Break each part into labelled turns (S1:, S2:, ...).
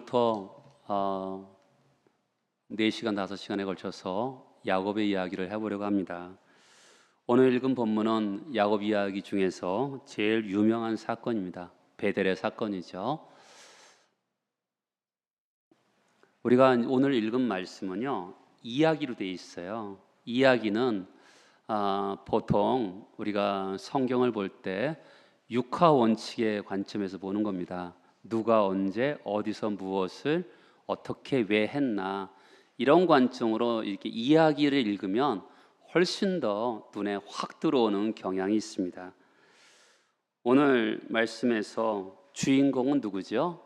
S1: 오늘부터 4시간, 5시간에 걸쳐서 야곱의 이야기를 해보려고 합니다. 오늘 읽은 본문은 야곱 이야기 중에서 제일 유명한 사건입니다. 베델의 사건이죠. 우리가 오늘 읽은 말씀은요, 이야기로 되어 있어요. 이야기는 보통 우리가 성경을 볼 때 육하 원칙의 관점에서 보는 겁니다. 누가 언제 어디서 무엇을 어떻게 왜 했나, 이런 관점으로 이렇게 이야기를 읽으면 훨씬 더 눈에 확 들어오는 경향이 있습니다. 오늘 말씀에서 주인공은 누구죠?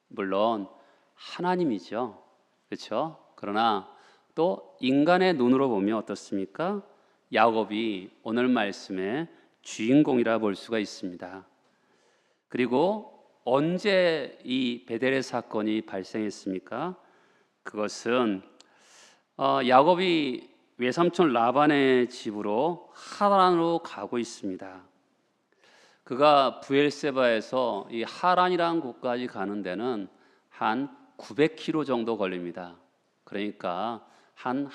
S1: 물론 하나님이죠. 그렇죠? 그러나 또 인간의 눈으로 보면 어떻습니까? 야곱이 오늘 말씀의 주인공이라 볼 수가 있습니다. 그리고 언제 이 베델의 사건이 발생했습니까? 그것은 야곱이 외삼촌 라반의 집으로 하란으로 가고 있습니다. 그가 부엘세바에서 이 하란이라는 곳까지 가는 데는 한 900km 정도 걸립니다. 그러니까 한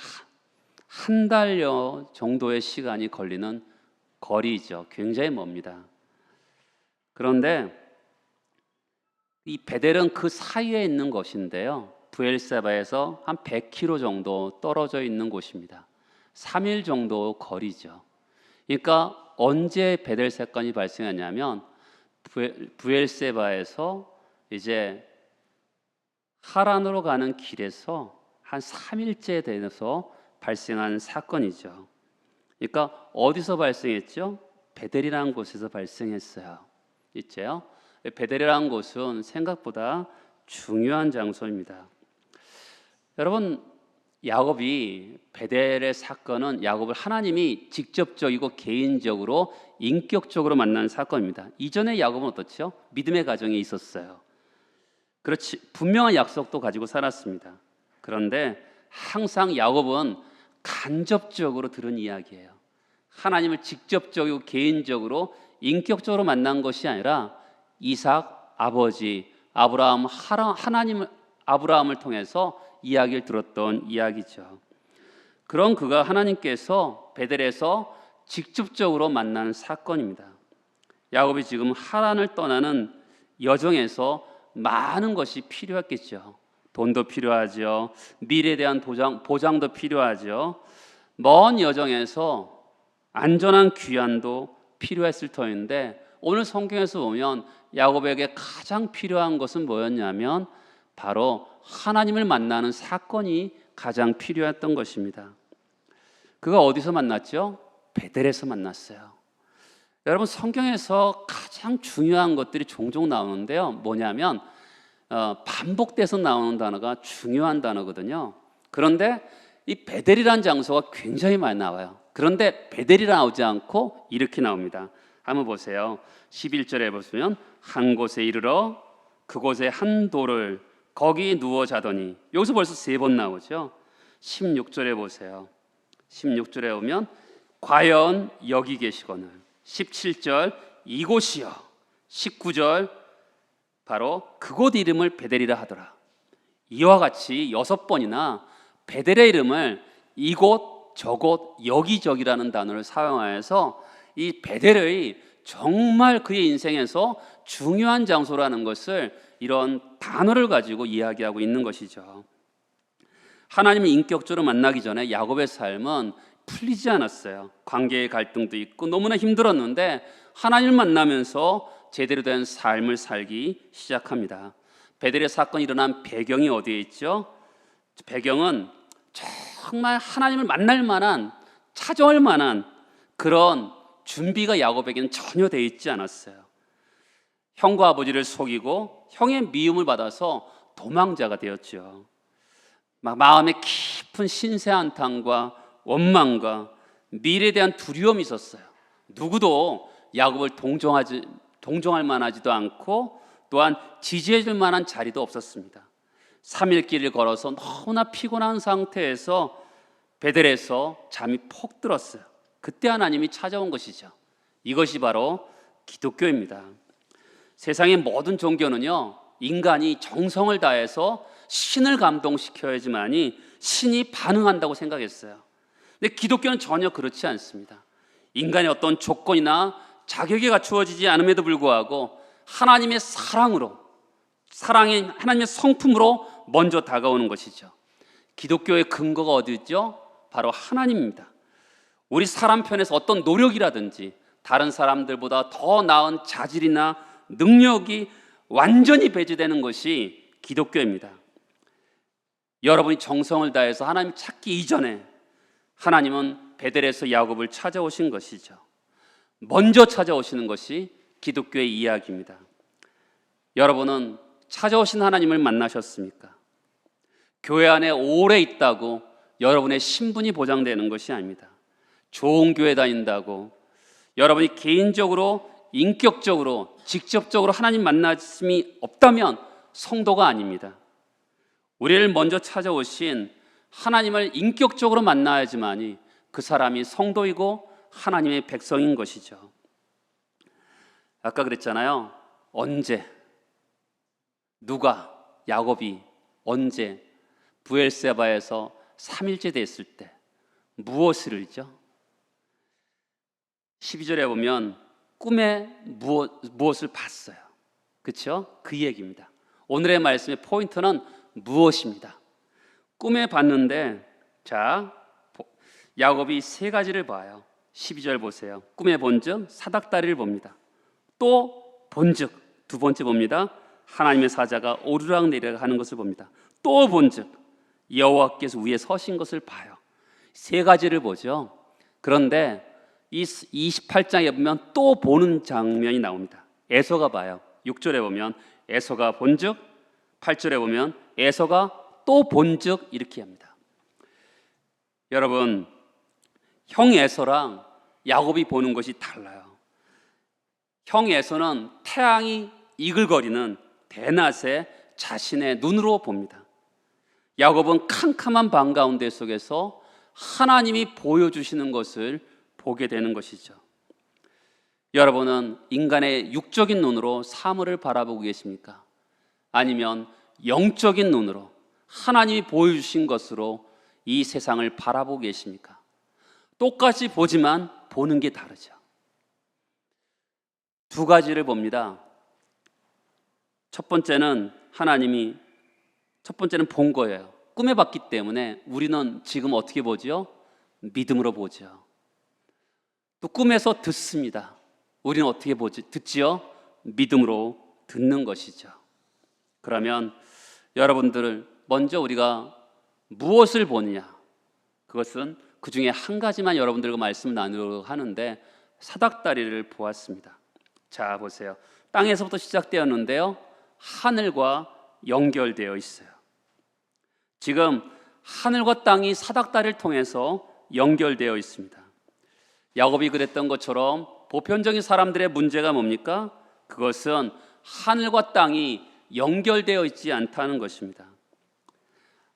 S1: 달여 정도의 시간이 걸리는 거리죠. 굉장히 멉니다. 그런데 이 베델은 그 사이에 있는 것인데요, 부엘세바에서 한 100km 정도 떨어져 있는 곳입니다. 3일 정도 거리죠. 그러니까 언제 베델 사건이 발생했냐면 부엘세바에서 이제 하란으로 가는 길에서 한 3일째 되어서 발생한 사건이죠. 그러니까 어디서 발생했죠? 베델이라는 곳에서 발생했어요. 있죠? 베델이라는 곳은 생각보다 중요한 장소입니다. 여러분, 야곱이 베델의 사건은 야곱을 하나님이 직접적이고 개인적으로 인격적으로 만난 사건입니다. 이전에 야곱은 어떻죠? 믿음의 가정에 있었어요. 그렇지, 분명한 약속도 가지고 살았습니다. 그런데 항상 야곱은 간접적으로 들은 이야기예요. 하나님을 직접적이고 개인적으로 인격적으로 만난 것이 아니라 이삭 아버지 아브라함을 통해서 이야기를 들었던 이야기죠. 그런 그가 하나님께서 베델에서 직접적으로 만나는 사건입니다. 야곱이 지금 하란을 떠나는 여정에서 많은 것이 필요했겠죠. 돈도 필요하죠. 미래에 대한 보장도 필요하죠. 먼 여정에서 안전한 귀환도 필요했을 터인데, 오늘 성경에서 보면 야곱에게 가장 필요한 것은 뭐였냐면 바로 하나님을 만나는 사건이 가장 필요했던 것입니다. 그가 어디서 만났죠? 베델에서 만났어요. 여러분, 성경에서 가장 중요한 것들이 종종 나오는데요, 뭐냐면 반복돼서 나오는 단어가 중요한 단어거든요. 그런데 이 베델이라는 장소가 굉장히 많이 나와요. 그런데 베델이 나오지 않고 이렇게 나옵니다. 한번 보세요. 11절에 보시면 한 곳에 이르러 그곳에 한 돌을 거기 누워 자더니, 여기서 벌써 3번 나오죠. 16절에 보세요. 16절에 보면 과연 여기 계시거늘, 17절 이곳이요, 19절 바로 그곳 이름을 베델이라 하더라. 이와 같이 6번이나 베델의 이름을 이곳, 저곳, 여기저기라는 단어를 사용하여서 이 베델의 정말 그의 인생에서 중요한 장소라는 것을 이런 단어를 가지고 이야기하고 있는 것이죠. 하나님을 인격적으로 만나기 전에 야곱의 삶은 풀리지 않았어요. 관계의 갈등도 있고 너무나 힘들었는데 하나님을 만나면서 제대로 된 삶을 살기 시작합니다. 베델의 사건이 일어난 배경이 어디에 있죠? 배경은 정말 하나님을 만날 만한, 찾아올 만한 그런 준비가 야곱에게는 전혀 되어 있지 않았어요. 형과 아버지를 속이고 형의 미움을 받아서 도망자가 되었죠. 마음에 깊은 신세 한탄과 원망과 미래에 대한 두려움이 있었어요. 누구도 야곱을 동정할 만하지도 않고 또한 지지해 줄 만한 자리도 없었습니다. 3일 길을 걸어서 너무나 피곤한 상태에서 베델에서 잠이 폭 들었어요. 그때 하나님이 찾아온 것이죠. 이것이 바로 기독교입니다. 세상의 모든 종교는요, 인간이 정성을 다해서 신을 감동시켜야지만이 신이 반응한다고 생각했어요. 근데 기독교는 전혀 그렇지 않습니다. 인간의 어떤 조건이나 자격이 갖추어지지 않음에도 불구하고 하나님의 사랑인 하나님의 성품으로 먼저 다가오는 것이죠. 기독교의 근거가 어디 있죠? 바로 하나님입니다. 우리 사람 편에서 어떤 노력이라든지 다른 사람들보다 더 나은 자질이나 능력이 완전히 배제되는 것이 기독교입니다. 여러분이 정성을 다해서 하나님 찾기 이전에 하나님은 베델에서 야곱을 찾아오신 것이죠. 먼저 찾아오시는 것이 기독교의 이야기입니다. 여러분은 찾아오신 하나님을 만나셨습니까? 교회 안에 오래 있다고 여러분의 신분이 보장되는 것이 아닙니다. 좋은 교회 다닌다고 여러분이 개인적으로, 인격적으로, 직접적으로 하나님 만나심이 없다면 성도가 아닙니다. 우리를 먼저 찾아오신 하나님을 인격적으로 만나야지만이 그 사람이 성도이고 하나님의 백성인 것이죠. 아까 그랬잖아요. 언제, 누가, 야곱이 언제 브엘세바에서 3일째 됐을 때 무엇을 읽죠? 12절에 보면 꿈에 무엇을 봤어요. 그렇죠? 그 얘기입니다. 오늘의 말씀의 포인트는 무엇입니다. 꿈에 봤는데, 자, 야곱이 세 가지를 봐요. 12절 보세요. 꿈에 본즉 사닥다리를 봅니다. 또 본즉 두 번째 봅니다. 하나님의 사자가 오르락 내리락 하는 것을 봅니다. 또 본즉 여호와께서 위에 서신 것을 봐요. 세 가지를 보죠. 그런데 이 28장에 보면 또 보는 장면이 나옵니다. 에서가 봐요. 6절에 보면 에서가 본즉, 8절에 보면 에서가 또 본즉 이렇게 합니다. 여러분, 형 에서랑 야곱이 보는 것이 달라요. 형 에서는 태양이 이글거리는 대낮에 자신의 눈으로 봅니다. 야곱은 캄캄한 밤 가운데 속에서 하나님이 보여주시는 것을 보게 되는 것이죠. 여러분은 인간의 육적인 눈으로 사물을 바라보고 계십니까? 아니면 영적인 눈으로 하나님이 보여주신 것으로 이 세상을 바라보고 계십니까? 똑같이 보지만 보는 게 다르죠. 두 가지를 봅니다. 첫 번째는 본 거예요. 꿈에 봤기 때문에 우리는 지금 어떻게 보죠? 믿음으로 보죠. 또 꿈에서 듣습니다. 우리는 어떻게 듣지요? 믿음으로 듣는 것이죠. 그러면 여러분들 먼저 우리가 무엇을 보느냐? 그것은 그 중에 한 가지만 여러분들과 말씀 나누려고 하는데 사닥다리를 보았습니다. 자, 보세요. 땅에서부터 시작되었는데요, 하늘과 연결되어 있어요. 지금 하늘과 땅이 사닥다리를 통해서 연결되어 있습니다. 야곱이 그랬던 것처럼 보편적인 사람들의 문제가 뭡니까? 그것은 하늘과 땅이 연결되어 있지 않다는 것입니다.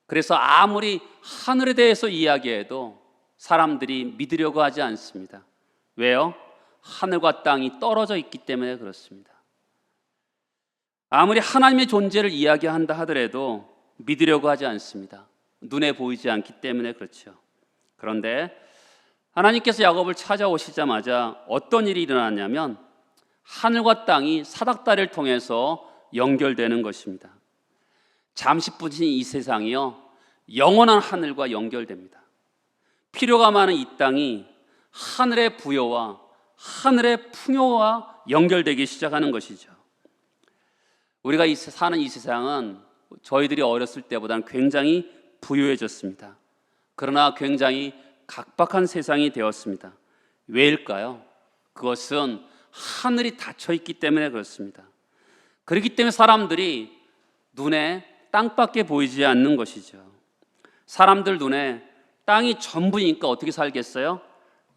S1: 그래서 아무리 하늘에 대해서 이야기해도 사람들이 믿으려고 하지 않습니다. 왜요? 하늘과 땅이 떨어져 있기 때문에 그렇습니다. 아무리 하나님의 존재를 이야기한다 하더라도 믿으려고 하지 않습니다. 눈에 보이지 않기 때문에 그렇죠. 그런데 하나님께서 야곱을 찾아오시자마자 어떤 일이 일어났냐면 하늘과 땅이 사닥다리를 통해서 연결되는 것입니다. 잠시뿐인 이 세상이요, 영원한 하늘과 연결됩니다. 필요가 많은 이 땅이 하늘의 부여와 하늘의 풍요와 연결되기 시작하는 것이죠. 우리가 사는 이 세상은 저희들이 어렸을 때보다는 굉장히 부유해졌습니다. 그러나 굉장히 각박한 세상이 되었습니다. 왜일까요? 그것은 하늘이 닫혀 있기 때문에 그렇습니다. 그렇기 때문에 사람들이 눈에 땅밖에 보이지 않는 것이죠. 사람들 눈에 땅이 전부니까 어떻게 살겠어요?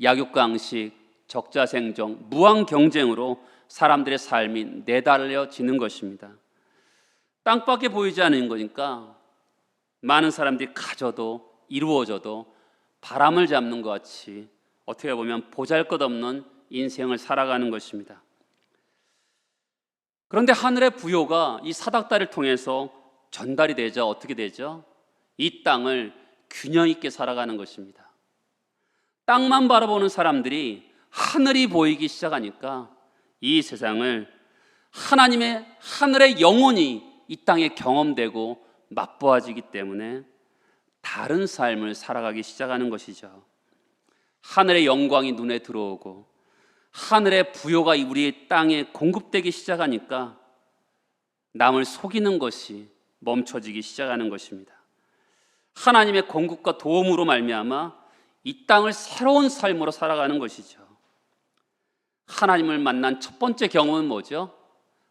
S1: 약육강식, 적자생존, 무한 경쟁으로 사람들의 삶이 내달려지는 것입니다. 땅밖에 보이지 않는 거니까 많은 사람들이 가져도 이루어져도 바람을 잡는 것 같이 어떻게 보면 보잘것없는 인생을 살아가는 것입니다. 그런데 하늘의 부요가 이 사닥다리를 통해서 전달이 되자 어떻게 되죠? 이 땅을 균형 있게 살아가는 것입니다. 땅만 바라보는 사람들이 하늘이 보이기 시작하니까 이 세상을 하늘의 영혼이 이 땅에 경험되고 맛보아지기 때문에 다른 삶을 살아가기 시작하는 것이죠. 하늘의 영광이 눈에 들어오고 하늘의 부요가 우리 땅에 공급되기 시작하니까 남을 속이는 것이 멈춰지기 시작하는 것입니다. 하나님의 공급과 도움으로 말미암아 이 땅을 새로운 삶으로 살아가는 것이죠. 하나님을 만난 첫 번째 경험은 뭐죠?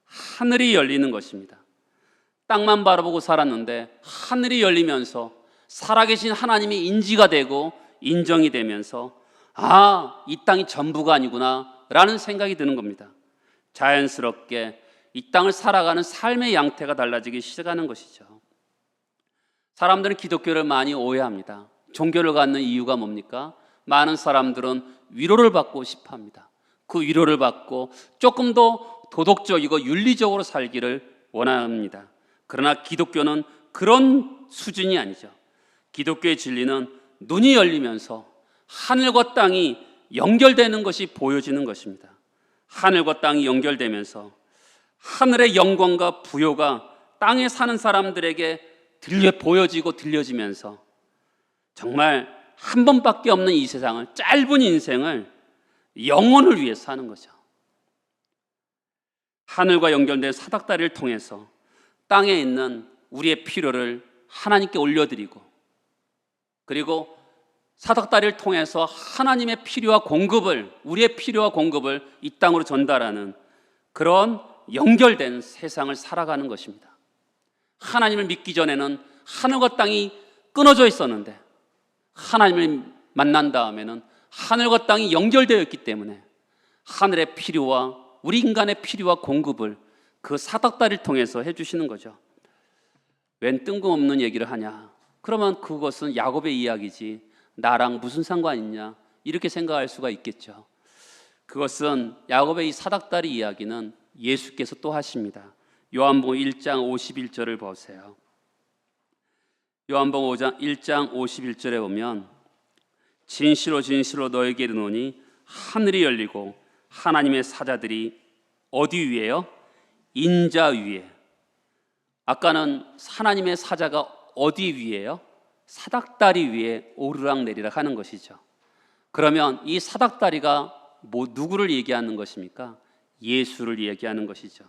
S1: 하늘이 열리는 것입니다. 땅만 바라보고 살았는데 하늘이 열리면서 살아계신 하나님이 인지가 되고 인정이 되면서 이 땅이 전부가 아니구나 라는 생각이 드는 겁니다. 자연스럽게 이 땅을 살아가는 삶의 양태가 달라지기 시작하는 것이죠. 사람들은 기독교를 많이 오해합니다. 종교를 갖는 이유가 뭡니까? 많은 사람들은 위로를 받고 싶어 합니다. 그 위로를 받고 조금 더 도덕적이고 윤리적으로 살기를 원합니다. 그러나 기독교는 그런 수준이 아니죠. 기독교의 진리는 눈이 열리면서 하늘과 땅이 연결되는 것이 보여지는 것입니다. 하늘과 땅이 연결되면서 하늘의 영광과 부요가 땅에 사는 사람들에게 보여지고 들려지면서 정말 한 번밖에 없는 이 세상을, 짧은 인생을 영혼을 위해 사는 거죠. 하늘과 연결된 사닥다리를 통해서 땅에 있는 우리의 필요를 하나님께 올려드리고, 그리고 사닥다리를 통해서 하나님의 필요와 공급을, 우리의 필요와 공급을 이 땅으로 전달하는 그런 연결된 세상을 살아가는 것입니다. 하나님을 믿기 전에는 하늘과 땅이 끊어져 있었는데 하나님을 만난 다음에는 하늘과 땅이 연결되어 있기 때문에 하늘의 필요와 우리 인간의 필요와 공급을 그 사닥다리를 통해서 해주시는 거죠. 웬 뜬금없는 얘기를 하냐? 그러면 그것은 야곱의 이야기지 나랑 무슨 상관이 있냐? 이렇게 생각할 수가 있겠죠. 그것은 야곱의 이 사닥다리 이야기는 예수께서 또 하십니다. 요한복음 1장 51절을 보세요. 요한복음 1장 51절에 보면 진실로 진실로 너에게 이르노니 하늘이 열리고 하나님의 사자들이 어디 위에요? 인자 위에. 아까는 하나님의 사자가 어디 위에요? 사닥다리 위에 오르락내리락 하는 것이죠. 그러면 이 사닥다리가 누구를 얘기하는 것입니까? 예수를 얘기하는 것이죠.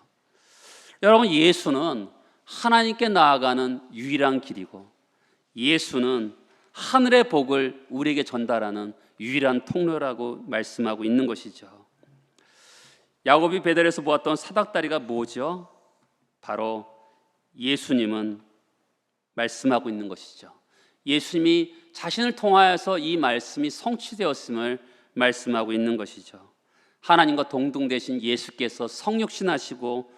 S1: 여러분, 예수는 하나님께 나아가는 유일한 길이고 예수는 하늘의 복을 우리에게 전달하는 유일한 통로라고 말씀하고 있는 것이죠. 야곱이 베델에서 보았던 사닥다리가 뭐죠? 바로 예수님은 말씀하고 있는 것이죠. 예수님이 자신을 통하여서 이 말씀이 성취되었음을 말씀하고 있는 것이죠. 하나님과 동등되신 예수께서 성육신하시고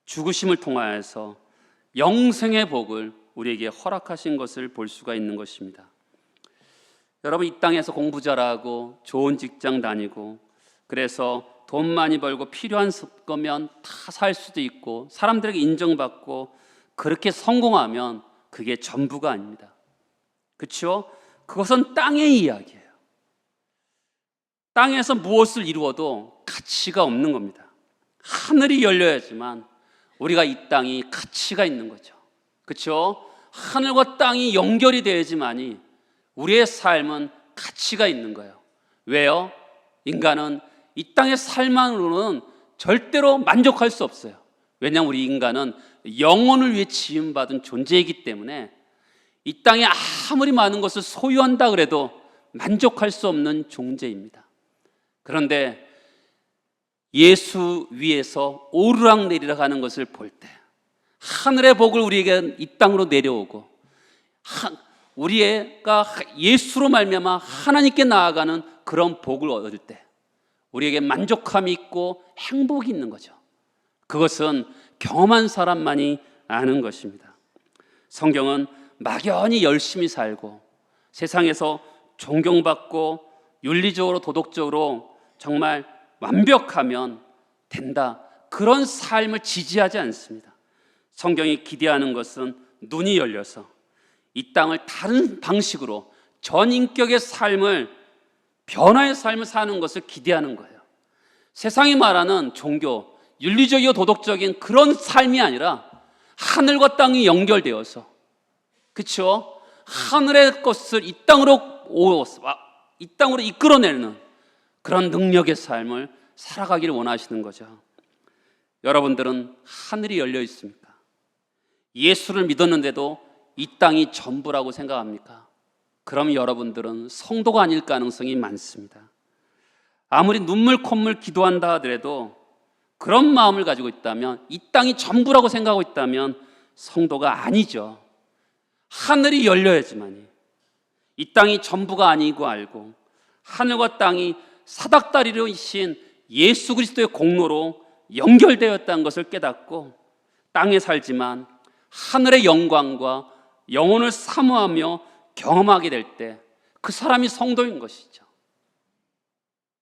S1: 죽으심을 통하여서 영생의 복을 우리에게 허락하신 것을 볼 수가 있는 것입니다. 여러분, 이 땅에서 공부 잘하고 좋은 직장 다니고 그래서 돈 많이 벌고 필요한 거면 다 살 수도 있고 사람들에게 인정받고 그렇게 성공하면 그게 전부가 아닙니다. 그렇죠? 그것은 땅의 이야기예요. 땅에서 무엇을 이루어도 가치가 없는 겁니다. 하늘이 열려야지만 우리가 이 땅이 가치가 있는 거죠. 그렇죠? 하늘과 땅이 연결이 되어야지만이 우리의 삶은 가치가 있는 거예요. 왜요? 인간은 이 땅의 삶만으로는 절대로 만족할 수 없어요. 왜냐하면 우리 인간은 영혼을 위해 지음받은 존재이기 때문에 이 땅에 아무리 많은 것을 소유한다 그래도 만족할 수 없는 존재입니다. 그런데 예수 위에서 오르락내리락 하는 것을 볼 때 하늘의 복을 우리에게 이 땅으로 내려오고 우리가 예수로 말미암아 하나님께 나아가는 그런 복을 얻을 때 우리에게 만족함이 있고 행복이 있는 거죠. 그것은 경험한 사람만이 아는 것입니다. 성경은 막연히 열심히 살고 세상에서 존경받고 윤리적으로 도덕적으로 정말 완벽하면 된다, 그런 삶을 지지하지 않습니다. 성경이 기대하는 것은 눈이 열려서 이 땅을 다른 방식으로 전인격의 삶을, 변화의 삶을 사는 것을 기대하는 거예요. 세상이 말하는 종교, 윤리적이고 도덕적인 그런 삶이 아니라 하늘과 땅이 연결되어서, 그렇죠? 하늘의 것을 이 땅으로 이끌어내는 그런 능력의 삶을 살아가기를 원하시는 거죠. 여러분들은 하늘이 열려 있습니까? 예수를 믿었는데도 이 땅이 전부라고 생각합니까? 그럼 여러분들은 성도가 아닐 가능성이 많습니다. 아무리 눈물 콧물 기도한다 하더라도 그런 마음을 가지고 있다면, 이 땅이 전부라고 생각하고 있다면 성도가 아니죠. 하늘이 열려야지만이, 이 땅이 전부가 아니고 알고 하늘과 땅이 사닥다리로이신 예수 그리스도의 공로로 연결되었다는 것을 깨닫고 땅에 살지만 하늘의 영광과 영혼을 사모하며 경험하게 될 때 그 사람이 성도인 것이죠.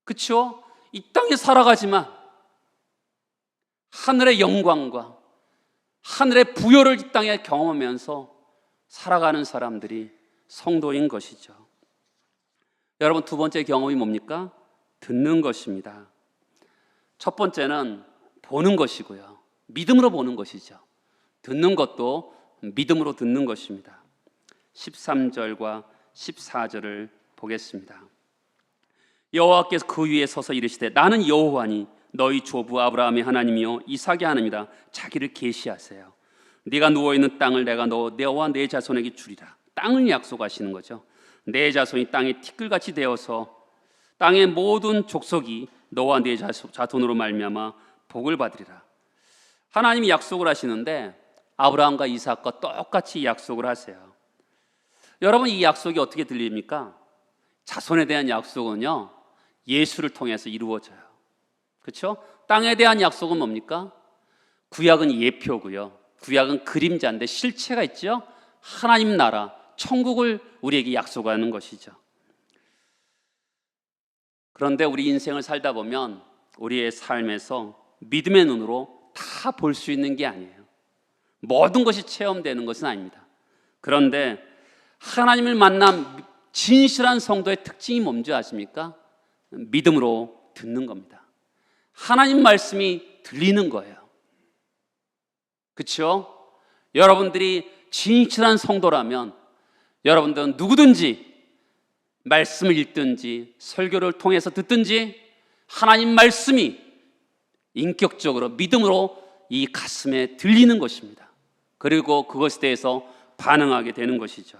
S1: 그렇죠? 이 땅에 살아가지만 하늘의 영광과 하늘의 부요를 이 땅에 경험하면서 살아가는 사람들이 성도인 것이죠. 여러분, 두 번째 경험이 뭡니까? 듣는 것입니다. 첫 번째는 보는 것이고요, 믿음으로 보는 것이죠. 듣는 것도 믿음으로 듣는 것입니다. 13절과 14절을 보겠습니다. 여호와께서 그 위에 서서 이르시되 나는 여호와니 너희 조부 아브라함의 하나님이요 이삭의 하나님이다. 자기를 계시하세요. 네가 누워있는 땅을 내가 너와 내 자손에게 주리라. 땅을 약속하시는 거죠. 내 자손이 땅에 티끌같이 되어서 땅의 모든 족속이 너와 내 자손으로 말미암아 복을 받으리라. 하나님이 약속을 하시는데 아브라함과 이삭과 똑같이 약속을 하세요. 여러분, 이 약속이 어떻게 들립니까? 자손에 대한 약속은요, 예수를 통해서 이루어져요. 그렇죠? 땅에 대한 약속은 뭡니까? 구약은 예표고요, 구약은 그림자인데 실체가 있죠. 하나님 나라, 천국을 우리에게 약속하는 것이죠. 그런데 우리 인생을 살다 보면 우리의 삶에서 믿음의 눈으로 다 볼 수 있는 게 아니에요. 모든 것이 체험되는 것은 아닙니다. 그런데 하나님을 만난 진실한 성도의 특징이 뭔지 아십니까? 믿음으로 듣는 겁니다. 하나님 말씀이 들리는 거예요. 그렇죠? 여러분들이 진실한 성도라면 여러분들은 누구든지 말씀을 읽든지 설교를 통해서 듣든지 하나님 말씀이 인격적으로 믿음으로 이 가슴에 들리는 것입니다. 그리고 그것에 대해서 반응하게 되는 것이죠.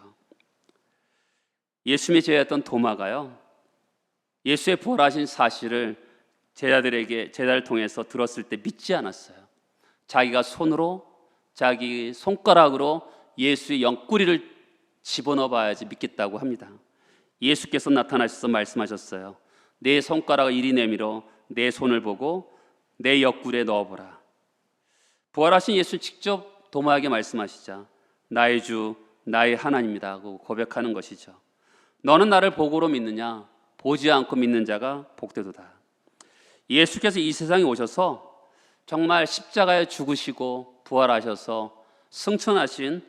S1: 예수님의 제자였던 도마가요, 예수의 부활하신 사실을 제자를 통해서 들었을 때 믿지 않았어요. 자기가 손으로, 자기 손가락으로 예수의 옆구리를 집어넣어 봐야지 믿겠다고 합니다. 예수께서 나타나셔서 말씀하셨어요. 내 손가락을 이리 내밀어 내 손을 보고 내 옆구리에 넣어보라. 부활하신 예수 직접 도마에게 말씀하시자 나의 주 나의 하나님이다 하고 고백하는 것이죠. 너는 나를 보고로 믿느냐? 보지 않고 믿는 자가 복되도다. 예수께서 이 세상에 오셔서 정말 십자가에 죽으시고 부활하셔서 승천하신,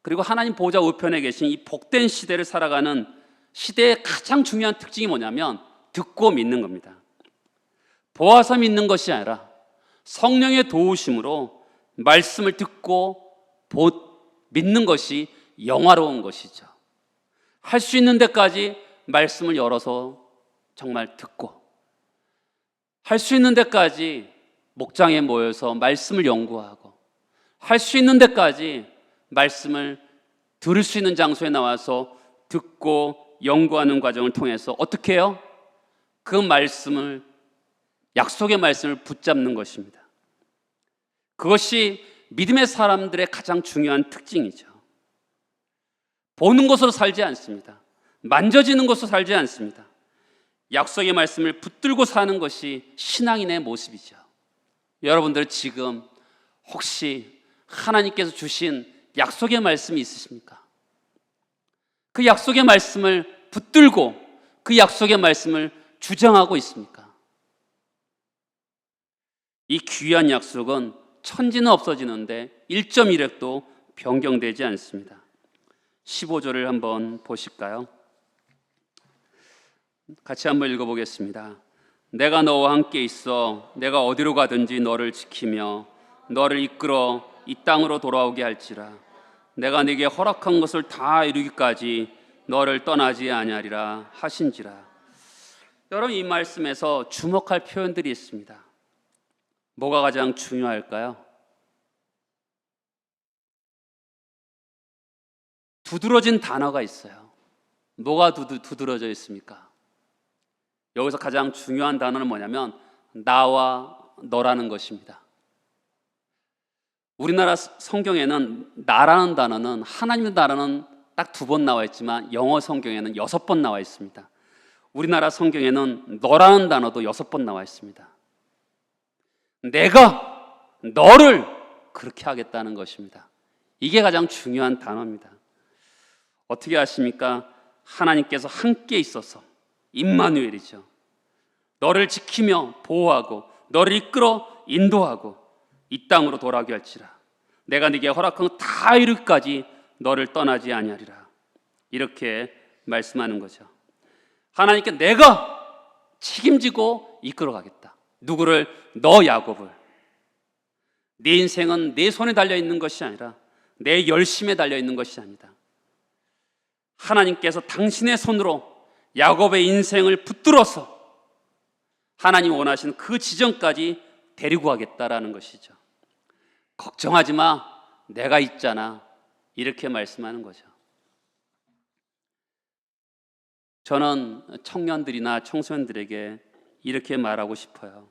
S1: 그리고 하나님 보좌 우편에 계신 이 복된 시대를 살아가는 시대의 가장 중요한 특징이 뭐냐면 듣고 믿는 겁니다. 보아서 믿는 것이 아니라 성령의 도우심으로 말씀을 듣고 믿는 것이 영화로운 것이죠. 할 수 있는 데까지 말씀을 열어서 정말 듣고, 할 수 있는 데까지 목장에 모여서 말씀을 연구하고, 할 수 있는 데까지 말씀을 들을 수 있는 장소에 나와서 듣고 연구하는 과정을 통해서 어떻게 해요? 그 말씀을, 약속의 말씀을 붙잡는 것입니다. 그것이 믿음의 사람들의 가장 중요한 특징이죠. 보는 것으로 살지 않습니다. 만져지는 것으로 살지 않습니다. 약속의 말씀을 붙들고 사는 것이 신앙인의 모습이죠. 여러분들 지금 혹시 하나님께서 주신 약속의 말씀이 있으십니까? 그 약속의 말씀을 붙들고 그 약속의 말씀을 주장하고 있습니까? 이 귀한 약속은 천지는 없어지는데 1.1획도 변경되지 않습니다. 15절을 한번 보실까요? 같이 한번 읽어보겠습니다. 내가 너와 함께 있어 내가 어디로 가든지 너를 지키며 너를 이끌어 이 땅으로 돌아오게 할지라. 내가 네게 허락한 것을 다 이루기까지 너를 떠나지 아니하리라 하신지라. 여러분, 이 말씀에서 주목할 표현들이 있습니다. 뭐가 가장 중요할까요? 두드러진 단어가 있어요. 뭐가 두드러져 있습니까? 여기서 가장 중요한 단어는 뭐냐면 나와 너라는 것입니다. 우리나라 성경에는 나라는 단어는, 하나님의 단어는 딱 2번 나와 있지만 영어 성경에는 6번 나와 있습니다. 우리나라 성경에는 너라는 단어도 6번 나와 있습니다. 내가 너를 그렇게 하겠다는 것입니다. 이게 가장 중요한 단어입니다. 어떻게 아십니까? 하나님께서 함께 있어서 임마누엘이죠. 너를 지키며 보호하고 너를 이끌어 인도하고 이 땅으로 돌아오게 할지라. 내가 네게 허락한 것 다 이루기까지 너를 떠나지 아니하리라. 이렇게 말씀하는 거죠. 하나님께 내가 책임지고 이끌어 가겠다. 누구를? 너 야곱을. 네 인생은 내 손에 달려있는 것이 아니라 내 열심에 달려있는 것이 아니다. 하나님께서 당신의 손으로 야곱의 인생을 붙들어서 하나님 원하시는 그 지점까지 데리고 가겠다라는 것이죠. 걱정하지 마, 내가 있잖아, 이렇게 말씀하는 거죠. 저는 청년들이나 청소년들에게 이렇게 말하고 싶어요.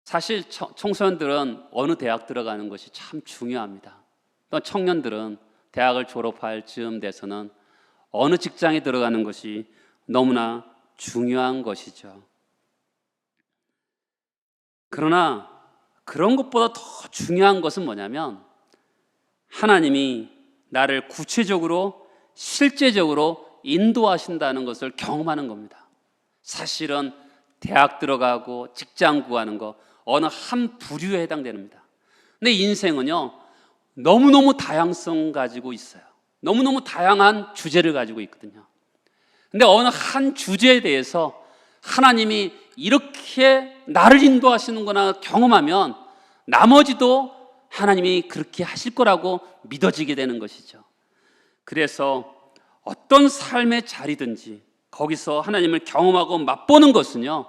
S1: 사실 청소년들은 어느 대학 들어가는 것이 참 중요합니다. 또 청년들은 대학을 졸업할 즈음 돼서는 어느 직장에 들어가는 것이 너무나 중요한 것이죠. 그러나 그런 것보다 더 중요한 것은 뭐냐면 하나님이 나를 구체적으로 실제적으로 인도하신다는 것을 경험하는 겁니다. 사실은 대학 들어가고 직장 구하는 거 어느 한 부류에 해당됩니다. 근데 인생은요, 너무너무 다양성 가지고 있어요. 너무너무 다양한 주제를 가지고 있거든요. 근데 어느 한 주제에 대해서 하나님이 이렇게 나를 인도하시는구나 경험하면 나머지도 하나님이 그렇게 하실 거라고 믿어지게 되는 것이죠. 그래서 어떤 삶의 자리든지 거기서 하나님을 경험하고 맛보는 것은요,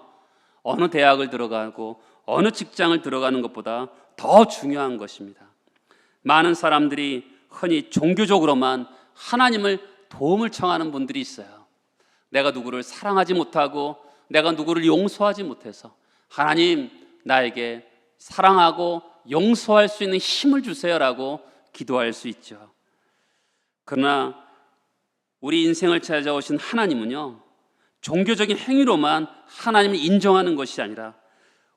S1: 어느 대학을 들어가고 어느 직장을 들어가는 것보다 더 중요한 것입니다. 많은 사람들이 흔히 종교적으로만 하나님을 도움을 청하는 분들이 있어요. 내가 누구를 사랑하지 못하고 내가 누구를 용서하지 못해서 하나님, 나에게 사랑하고 용서할 수 있는 힘을 주세요라고 기도할 수 있죠. 그러나 우리 인생을 찾아오신 하나님은요, 종교적인 행위로만 하나님을 인정하는 것이 아니라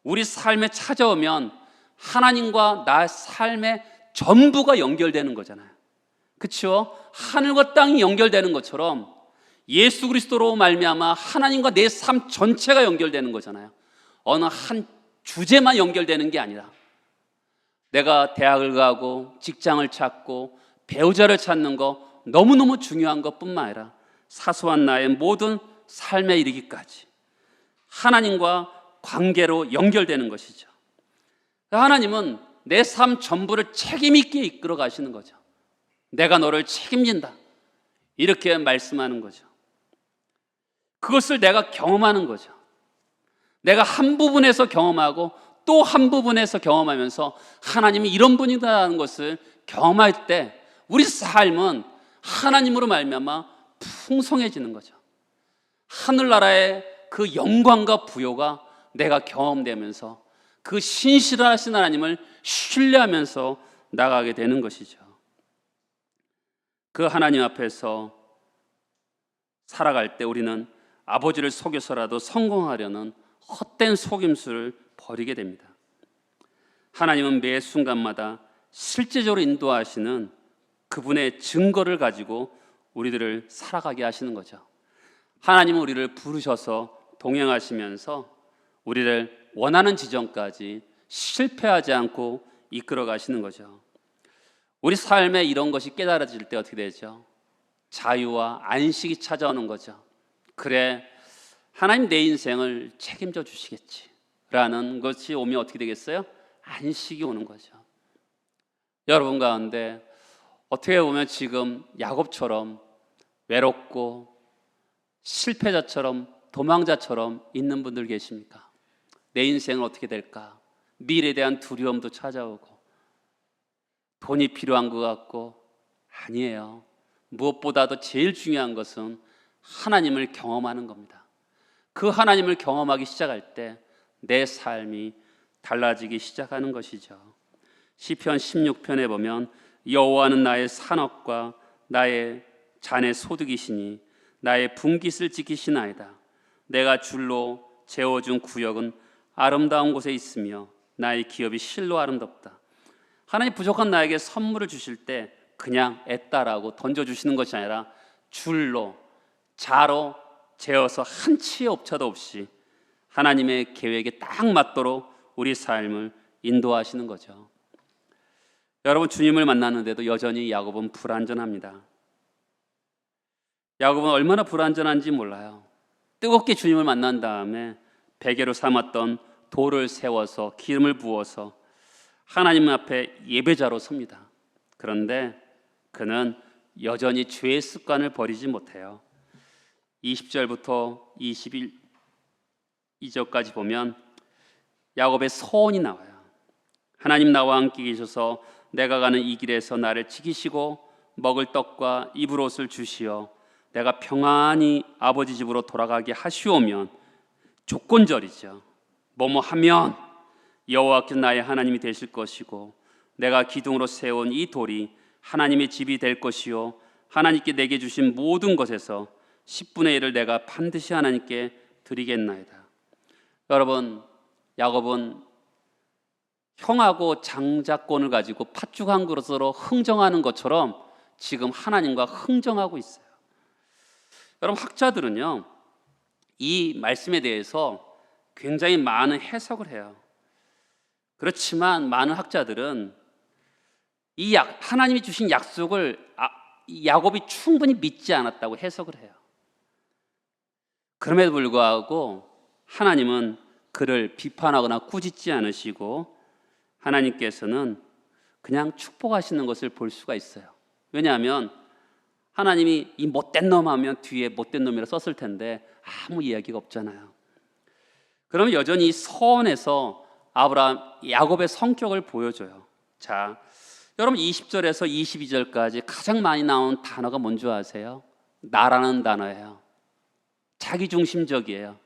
S1: 우리 삶에 찾아오면 하나님과 나의 삶의 전부가 연결되는 거잖아요. 그렇죠? 하늘과 땅이 연결되는 것처럼 예수 그리스도로 말미암아 하나님과 내 삶 전체가 연결되는 거잖아요. 어느 한 주제만 연결되는 게 아니라 내가 대학을 가고 직장을 찾고 배우자를 찾는 거 너무너무 중요한 것뿐만 아니라 사소한 나의 모든 삶에 이르기까지 하나님과 관계로 연결되는 것이죠. 하나님은 내 삶 전부를 책임 있게 이끌어 가시는 거죠. 내가 너를 책임진다, 이렇게 말씀하는 거죠. 그것을 내가 경험하는 거죠. 내가 한 부분에서 경험하고 또 한 부분에서 경험하면서 하나님이 이런 분이다라는 것을 경험할 때 우리 삶은 하나님으로 말미암아 풍성해지는 거죠. 하늘나라의 그 영광과 부요가 내가 경험되면서 그 신실하신 하나님을 신뢰하면서 나가게 되는 것이죠. 그 하나님 앞에서 살아갈 때 우리는 아버지를 속여서라도 성공하려는 헛된 속임수를 버리게 됩니다. 하나님은 매 순간마다 실제적으로 인도하시는 그분의 증거를 가지고 우리들을 살아가게 하시는 거죠. 하나님은 우리를 부르셔서 동행하시면서 우리를 원하는 지점까지 실패하지 않고 이끌어 가시는 거죠. 우리 삶에 이런 것이 깨달아질 때 어떻게 되죠? 자유와 안식이 찾아오는 거죠. 그래, 하나님 내 인생을 책임져 주시겠지 라는 것이 오면 어떻게 되겠어요? 안식이 오는 거죠. 여러분 가운데 어떻게 보면 지금 야곱처럼 외롭고 실패자처럼 도망자처럼 있는 분들 계십니까? 내 인생은 어떻게 될까? 미래에 대한 두려움도 찾아오고 돈이 필요한 것 같고, 아니에요. 무엇보다도 제일 중요한 것은 하나님을 경험하는 겁니다. 그 하나님을 경험하기 시작할 때 내 삶이 달라지기 시작하는 것이죠. 시편 16편에 보면 여호와는 나의 산업과 나의 잔의 소득이시니 나의 분깃을 지키시나이다. 내가 줄로 재워준 구역은 아름다운 곳에 있으며 나의 기업이 실로 아름답다. 하나님 부족한 나에게 선물을 주실 때 그냥 애따라고 던져주시는 것이 아니라 줄로 자로 재어서 한 치의 오차도 없이 하나님의 계획에 딱 맞도록 우리 삶을 인도하시는 거죠. 여러분, 주님을 만났는데도 여전히 야곱은 불완전합니다. 야곱은 얼마나 불완전한지 몰라요. 뜨겁게 주님을 만난 다음에 베개로 삼았던 돌을 세워서 기름을 부어서 하나님 앞에 예배자로 섭니다. 그런데 그는 여전히 죄의 습관을 버리지 못해요. 20절부터 22절까지 보면 야곱의 서원이 나와요. 하나님 나와 함께 계셔서 내가 가는 이 길에서 나를 지키시고 먹을 떡과 입을 옷을 주시어 내가 평안히 아버지 집으로 돌아가게 하시오면, 조건절이죠. 뭐뭐 하면 여호와께서 나의 하나님이 되실 것이고 내가 기둥으로 세운 이 돌이 하나님의 집이 될 것이요 하나님께 내게 주신 모든 것에서 10분의 1을 내가 반드시 하나님께 드리겠나이다. 여러분, 야곱은 형하고 장자권을 가지고 팥죽 한 그릇으로 흥정하는 것처럼 지금 하나님과 흥정하고 있어요. 여러분, 학자들은요 이 말씀에 대해서 굉장히 많은 해석을 해요. 그렇지만 많은 학자들은 하나님이 주신 약속을 야곱이 충분히 믿지 않았다고 해석을 해요. 그럼에도 불구하고 하나님은 그를 비판하거나 꾸짖지 않으시고 하나님께서는 그냥 축복하시는 것을 볼 수가 있어요. 왜냐하면 하나님이 이 못된 놈 하면 뒤에 못된 놈이라 썼을 텐데 아무 이야기가 없잖아요. 그러면 여전히 서원에서 야곱의 성격을 보여줘요. 자, 여러분 20절에서 22절까지 가장 많이 나온 단어가 뭔지 아세요? 나라는 단어예요. 자기중심적이에요.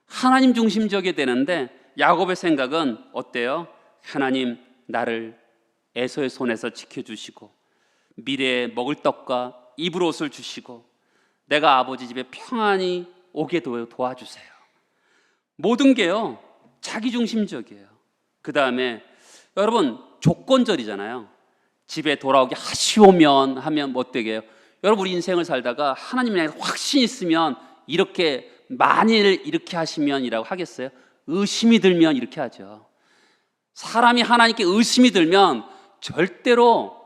S1: 하나님 중심적이 되는데 야곱의 생각은 어때요? 하나님 나를 에서의 손에서 지켜주시고 미래에 먹을 떡과 입을 옷을 주시고 내가 아버지 집에 평안히 오게 도와주세요. 모든 게요 자기중심적이에요. 그 다음에 여러분 조건절이잖아요. 집에 돌아오게 하시오면 하면 뭐 어때게요? 여러분, 우리 인생을 살다가 하나님에 대한 확신이 있으면 이렇게 만일 이렇게 하시면이라고 하겠어요? 의심이 들면 이렇게 하죠. 사람이 하나님께 의심이 들면 절대로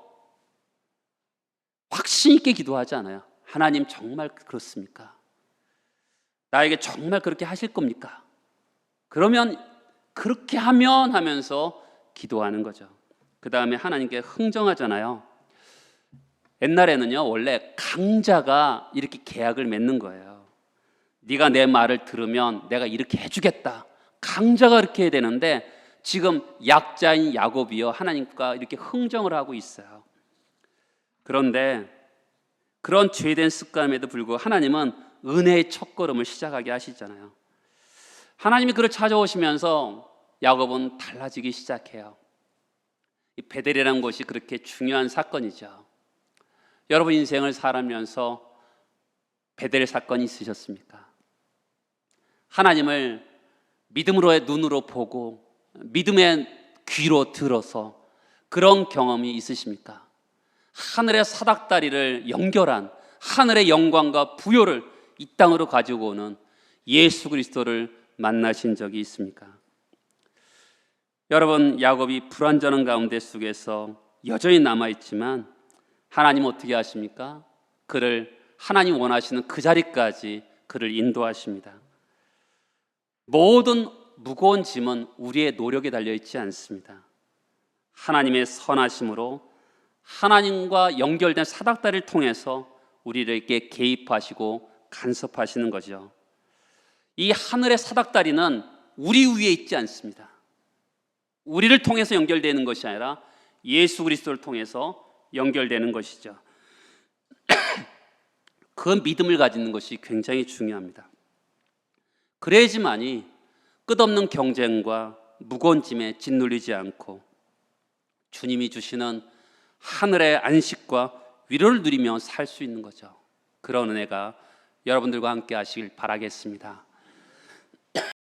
S1: 확신 있게 기도하지 않아요. 하나님 정말 그렇습니까? 나에게 정말 그렇게 하실 겁니까? 그러면 그렇게 하면 하면서 기도하는 거죠. 그 다음에 하나님께 흥정하잖아요. 옛날에는요 원래 강자가 이렇게 계약을 맺는 거예요. 네가 내 말을 들으면 내가 이렇게 해주겠다. 강자가 그렇게 해야 되는데 지금 약자인 야곱이요 하나님과 이렇게 흥정을 하고 있어요. 그런데 그런 죄된 습관에도 불구하고 하나님은 은혜의 첫걸음을 시작하게 하시잖아요. 하나님이 그를 찾아오시면서 야곱은 달라지기 시작해요. 이 베델이라는 곳이 그렇게 중요한 사건이죠. 여러분 인생을 살아면서 베델 사건이 있으셨습니까? 하나님을 믿음으로의 눈으로 보고 믿음의 귀로 들어서 그런 경험이 있으십니까? 하늘의 사닥다리를 연결한 하늘의 영광과 부요를 이 땅으로 가지고 오는 예수 그리스도를 만나신 적이 있습니까? 여러분, 야곱이 불완전한 가운데 속에서 여전히 남아있지만 하나님 어떻게 하십니까? 그를 하나님 원하시는 그 자리까지 그를 인도하십니다. 모든 무거운 짐은 우리의 노력에 달려있지 않습니다. 하나님의 선하심으로 하나님과 연결된 사닥다리를 통해서 우리에게 개입하시고 간섭하시는 거죠. 이 하늘의 사닥다리는 우리 위에 있지 않습니다. 우리를 통해서 연결되는 것이 아니라 예수 그리스도를 통해서 연결되는 것이죠. 그 믿음을 가지는 것이 굉장히 중요합니다. 그래야지만이 끝없는 경쟁과 무거운 짐에 짓눌리지 않고 주님이 주시는 하늘의 안식과 위로를 누리며 살 수 있는 거죠. 그런 은혜가 여러분들과 함께 하시길 바라겠습니다.